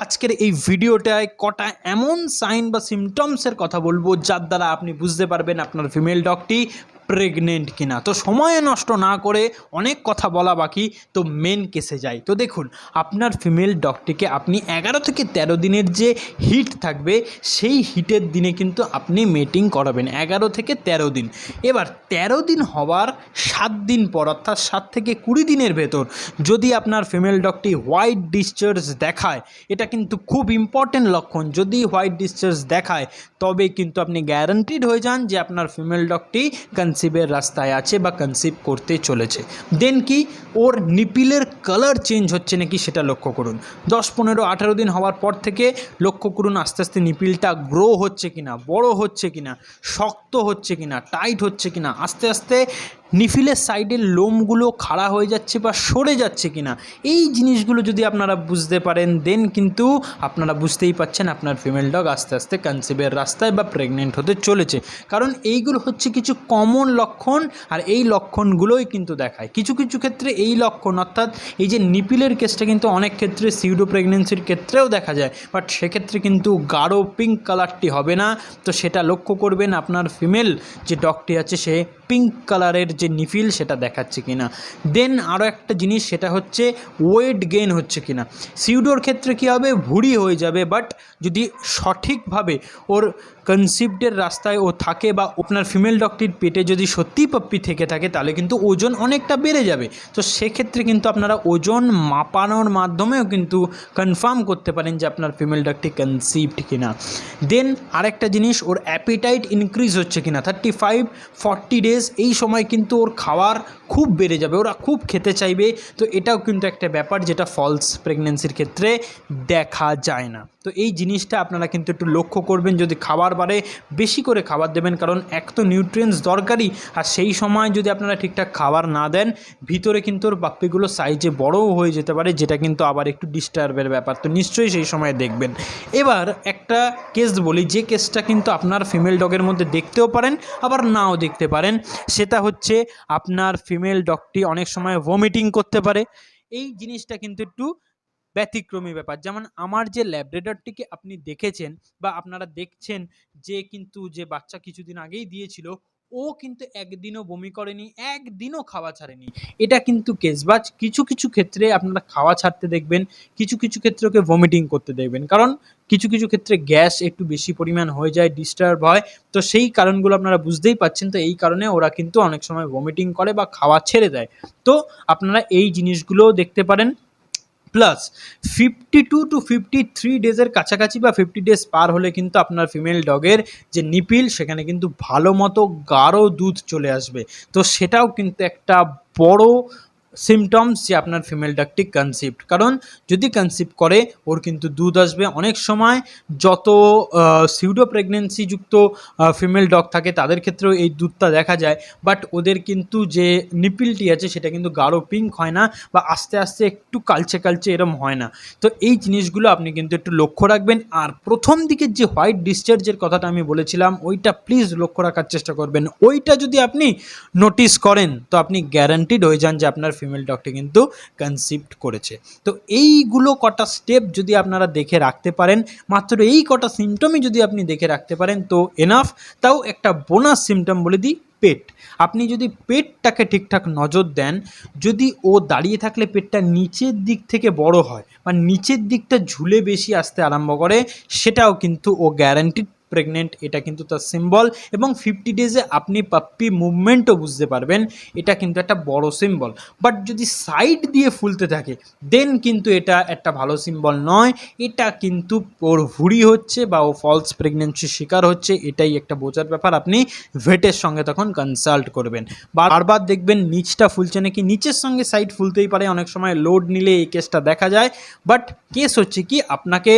আজকের এই ভিডিওটায় কটা এমন সাইন বা সিমটমসের কথা বলবো যার দ্বারা আপনি বুঝতে পারবেন আপনার ফিমেল ডগটি প্রেগনেন্ট কিনা। তো সময় নষ্ট না করে অনেক কথা বলা বাকি, তো মেন কেসে যাই। তো দেখুন, আপনার ফিমেল ডগটিকে আপনি 11 থেকে 13 দিনের যে হিট থাকবে সেই হিটের দিনে কিন্তু আপনি মেটিং করাবেন, 11 থেকে 13 দিন। এবার 13 দিন হওয়ার 7 দিন পর অর্থাৎ 7 থেকে 20 দিনের ভেতর যদি আপনার ফিমেল ডগটি হোয়াইট ডিসচার্জ দেখায়, এটা কিন্তু খুব ইম্পর্টেন্ট লক্ষণ। যদি হোয়াইট ডিসচার্জ দেখায় তবে কিন্তু আপনি গ্যারান্টিড হয়ে যান যে আপনার ফিমেল ডগটি কনসিভের রাস্তায় আছে বা কনসিভ করতে চলেছে। দেন কি, ওর নিপিলের কালার চেঞ্জ হচ্ছে নাকি সেটা লক্ষ্য করুন। 10, 15, 18 দিন হওয়ার পর থেকে লক্ষ্য করুন আস্তে আস্তে নিপিলটা গ্রো হচ্ছে কিনা, বড় হচ্ছে কিনা, শক্ত হচ্ছে কিনা, টাইট হচ্ছে কিনা, আস্তে আস্তে নিপিলের সাইডের লোমগুলো খাড়া হয়ে যাচ্ছে বা সরে যাচ্ছে কিনা। এই জিনিসগুলো যদি আপনারা বুঝতে পারেন দেন কিন্তু আপনারা বুঝতেই পাচ্ছেন আপনার ফিমেল ডগ আস্তে আস্তে কনসিভের রাস্তায় বা প্রেগনেন্ট হতে চলেছে। কারণ এইগুলো হচ্ছে কিছু কমন লক্ষণ, আর এই লক্ষণগুলোই কিন্তু দেখায়। কিছু কিছু ক্ষেত্রে এই লক্ষণ অর্থাৎ এই যে নিপিলের কেসটা কিন্তু অনেক ক্ষেত্রে সিউডো প্রেগনেন্সির ক্ষেত্রেও দেখা যায়, বাট সেক্ষেত্রে কিন্তু গাঢ় পিঙ্ক কালারটি হবে না। তো সেটা লক্ষ্য করবেন আপনার ফিমেল যে ডগটি আছে সে পিঙ্ক কালারের যে নিপিল সেটা দেখাচ্ছে কিনা। দেন আরও একটা জিনিস, সেটা হচ্ছে ওয়েট গেইন হচ্ছে কিনা। সিউডোর ক্ষেত্রে কী হবে, ভুঁড়ি হয়ে যাবে, বাট যদি সঠিকভাবে ওর কনসিভডের রাস্তায় ও থাকে বা আপনার ফিমেল ডগটির পেটে যদি সত্যি পাপ্পি থেকে থাকে তাহলে কিন্তু ওজন অনেকটা বেড়ে যাবে। তো সেক্ষেত্রে কিন্তু আপনারা ওজন মাপানোর মাধ্যমেও কিন্তু কনফার্ম করতে পারেন যে আপনার ফিমেল ডগটি কনসিভড কিনা। দেন আরেকটা জিনিস, ওর অ্যাপিটাইট ইনক্রিজ হচ্ছে কিনা। 35-40 ডেজ এই সময় কিন্তু ওর খাওয়ার খুব বেড়ে যাবে, ওরা খুব খেতে চাইবে। তো এটাও কিন্তু একটা ব্যাপার যেটা ফলস প্রেগনেন্সির ক্ষেত্রে দেখা যায় না। তো এই জিনিসটা আপনারা কিন্তু একটু লক্ষ্য করবেন। যদি খাবার বাড়ে বেশি করে খাবার দেবেন, কারণ এক তো নিউট্রিয়েন্টস দরকারি, আর সেই সময় যদি আপনারা ঠিকঠাক খাবার না দেন ভিতরে কিন্তু ওর পাপ্পিগুলো সাইজে বড়ও হয়ে যেতে পারে, যেটা কিন্তু আবার একটু ডিস্টার্বের ব্যাপার। তো নিশ্চয়ই সেই সময় দেখবেন। এবার একটা কেস বলি, যে কেসটা কিন্তু আপনার ফিমেল ডগের মধ্যে দেখতেও পারেন আবার নাও দেখতে পারেন। সেটা হচ্ছে আপনার ফিমেল ডগটি অনেক সময় ভমিটিং করতে পারে। এই জিনিসটা কিন্তু একটু ব্যতিক্রমী ব্যাপার। যেমন আমার যে ল্যাব্রাডরটিকে আপনি দেখেছেন বা আপনারা দেখছেন, যে কিন্তু যে বাচ্চা কিছুদিন আগেই দিয়েছিল, ও কিন্তু একদিনও বমি করেনি, একদিনও খাওয়া ছাড়েনি। এটা কিন্তু কেস। বা কিছু কিছু ক্ষেত্রে আপনারা খাওয়া ছাড়তে দেখবেন, কিছু কিছু ক্ষেত্রে ওকে ভমিটিং করতে দেখবেন, কারণ কিছু কিছু ক্ষেত্রে গ্যাস একটু বেশি পরিমাণ হয়ে যায়, ডিস্টার্ব হয়। তো সেই কারণগুলো আপনারা বুঝতেই পাচ্ছেন। তো এই কারণে ওরা কিন্তু অনেক সময় ভমিটিং করে বা খাওয়া ছেড়ে দেয়। তো আপনারা এই জিনিসগুলোও দেখতে পারেন। প্লাস 52 to 53 ডেজের কাছাকাছি বা 50 ডেজ পার হলে কিন্তু আপনার ফিমেল ডগের যে নিপিল সেখানে কিন্তু ভালো মতো গাঢ় দুধ চলে আসবে। তো সেটাও কিন্তু একটা বড় সিমটমস যে আপনার ফিমেল ডগটি কনসিভড। কারণ যদি কনসিভ করে ওর কিন্তু দুধ আসবে। অনেক সময় যত সিউডো প্রেগনেন্সি যুক্ত ফিমেল ডগ থাকে তাদের ক্ষেত্রেও এই দুধটা দেখা যায়, বাট ওদের কিন্তু যে নিপিলটি আছে সেটা কিন্তু গাঢ় পিঙ্ক হয় না বা আস্তে আস্তে একটু কালচে কালচে এরম হয় না। তো এই জিনিসগুলো আপনি কিন্তু একটু লক্ষ্য রাখবেন। আর প্রথম দিকের যে হোয়াইট ডিসচার্জের কথাটা আমি বলেছিলাম, ওইটা প্লিজ লক্ষ্য রাখার চেষ্টা করবেন। ওইটা যদি আপনি নোটিস করেন তো আপনি গ্যারান্টিড হয়ে যান যে আপনার ফিমেল ডগটি কিন্তু কনসিভড করেছে। তো এইগুলো কটা স্টেপ যদি আপনারা দেখে রাখতে পারেন, মাত্র এই কটা সিমটমই যদি আপনি দেখে রাখতে পারেন তো এনাফ। তাও একটা বোনাস সিমটম বলে দিই, পেট। আপনি যদি পেটটাকে ঠিকঠাক নজর দেন, যদি ও দাঁড়িয়ে থাকলে পেটটা নিচের দিক থেকে বড় হয় বা নিচের দিকটা ঝুলে বেশি আসতে আরম্ভ করে, সেটাও কিন্তু ও গ্যারান্টিড প্রেগনেন্ট, এটা কিন্তু তার সিম্বল। এবং 50 ডেজে আপনি পাপ্পি মুভমেন্টও বুঝতে পারবেন, এটা কিন্তু একটা বড় সিম্বল। বাট যদি সাইড দিয়ে ফুলতে থাকে দেন কিন্তু এটা একটা ভালো সিম্বল নয়, এটা কিন্তু ওর ভুঁড়ি হচ্ছে বা ও ফলস প্রেগনেন্সির শিকার হচ্ছে, এটাই একটা বোঝার ব্যাপার। আপনি ভেটের সঙ্গে তখন কনসাল্ট করবেন। বারবার দেখবেন নিচটা ফুলছে নাকি, নিচের সঙ্গে সাইড ফুলতেই পারে, অনেক সময় লোড নিলে এই কেসটা দেখা যায়। বাট কেস হচ্ছে কি, আপনাকে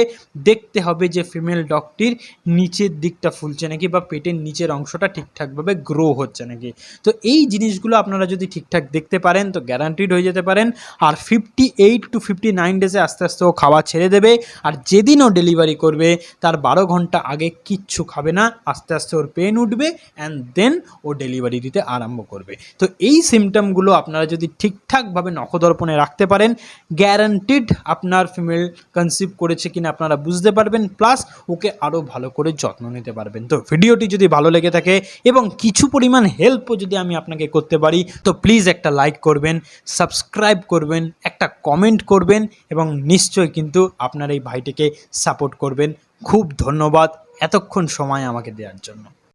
দেখতে হবে যে ফিমেল ডগটির নিচে নিচের দিকটা ফুলছে নাকি বা পেটের নিচের অংশটা ঠিকঠাকভাবে গ্রো হচ্ছে নাকি। তো এই জিনিসগুলো আপনারা যদি ঠিকঠাক দেখতে পারেন তো গ্যারান্টিড হয়ে যেতে পারেন। আর 58 to 59 ডেজে আস্তে আস্তে ও খাওয়া ছেড়ে দেবে। আর যেদিন ও ডেলিভারি করবে তার 12 ঘন্টা আগে কিচ্ছু খাবে না, আস্তে আস্তে ওর পেন উঠবে অ্যান্ড দেন ও ডেলিভারি দিতে আরম্ভ করবে। তো এই সিমটমগুলো আপনারা যদি ঠিকঠাকভাবে নখদর্পণে রাখতে পারেন, গ্যারান্টিড আপনার ফিমেল কনসিভ করেছে কিনা আপনারা বুঝতে পারবেন, প্লাস ওকে আরও ভালো করে যত্ন নিতে পারবেন। তো ভিডিওটি যদি ভালো লেগে থাকে এবং কিছু পরিমাণ হেল্পও যদি আমি আপনাকে করতে পারি তো প্লিজ একটা লাইক করবেন, সাবস্ক্রাইব করবেন, একটা কমেন্ট করবেন এবং নিশ্চয়ই কিন্তু আপনার এই ভাইটিকে সাপোর্ট করবেন। খুব ধন্যবাদ এতক্ষণ সময় আমাকে দেওয়ার জন্য।